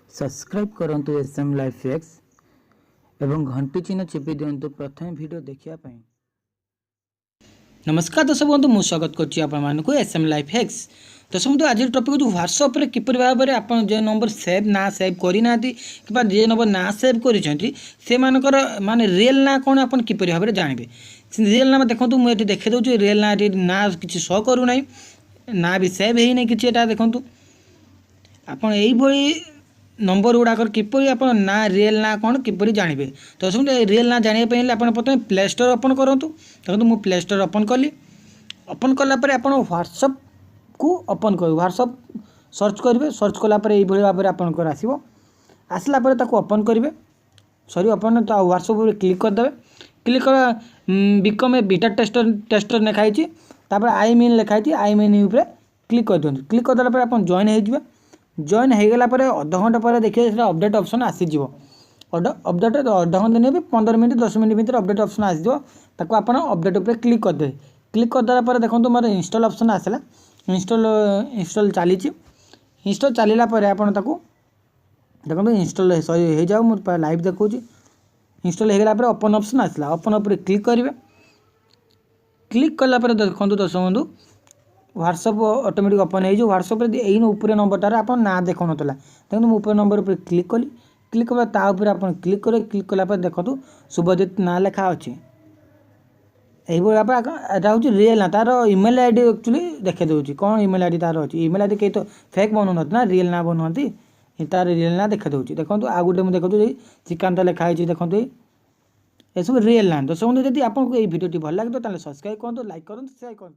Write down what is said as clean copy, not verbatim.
Subscribe करंतु SM life x एवं घंटी चिन्ह चिपी दिंतु प्रथम वीडियो देखिया पाई। नमस्कार दर्शक बंधु मुझे स्वागत करुँ एसएम लाइफ एक्स। दर्शक बंधु आज टॉपिक हूँ व्हाट्सएप रे किपर भाव में आप जो नंबर सेव ना सेव करना कि जे नंबर ना सेव कर माने रियल ना कौन आप किपर भाव में जानवे। रियल ना देखो मुझे देखे दूसरी रियल ना किसी शो करूना ना भी सेव है नहीं कि देखूँ आप नंबर गुड़ाक किपर आप ना रियल ना कौन किपर जानवे। तो सब रियल ना जानापी आप प्रथम प्ले स्टोर ओपन करूँ। देखो मुझे प्ले स्टोर ओपन कली। ओपन कलापर आप व्हाट्सएप को ओपन कर व्हाट्सएप सर्च करेंगे। सर्च कलापर ये भाव में आपंकर आसो आसला ओपन करेंगे। सॉरी ओपन तो व्हाट्सएप क्लिक करदे। क्लिक कर बिकम ए बीटा टेस्टर लिखाई आई मीन लिखाई आई मीन उपर क्लिक कर दिखाँ। क्लिक करदेला आप जॉइन हो जॉइन हो गला अध घंटा पर देखिए अपडेट ऑप्शन आसीज। अपडेट अध घंटे नहीं भी 15 मिनट 10 मिनट भर अपडेट ऑप्शन आसीज। आप अपडेट उपर क्लिक करदे। क्लिक करदेला देखो मोर इंस्टॉल ऑप्शन आसला। इंस्टॉल चली इंस्टॉल चलला देखो इंस्टॉल हो जाओ मुझे लाइव देखो। इंस्टॉल हो गला ओपन ऑप्शन आसला। ओपन उपर क्लिक करेंगे। क्लिक कलापर देखो दर्शक बंधु व्हाट्सएप ऑटोमेटिक ओपन हो व्हाट्सएप यही ऊपर नंबरटार आप ना देखो ना देखो मुझे ऊपर नंबर पर क्लिक कली। क्लिक कर आप क्लिक करें। क्लिक कलापर देखो शुभजीत ना लिखा अच्छे यही यहाँ हूँ रियल ना तार इमेल आईडी एक्चुअली देखे दूसरी कौन इमेल आईडी तार अच्छी। इमेल आईडी कहीं तो फेक बनाऊँ ना रियल ना बनाती तार रियल ना देखे दूसरी। देखो आ गए मुझे देखो श्रीकांत लिखाई देखो ये सब रियल ना। दर्शक बंधु यदि आपको ये वीडियो भल लगे तो सब्सक्राइब करूँ लाइक करूँ शेयर करूँ।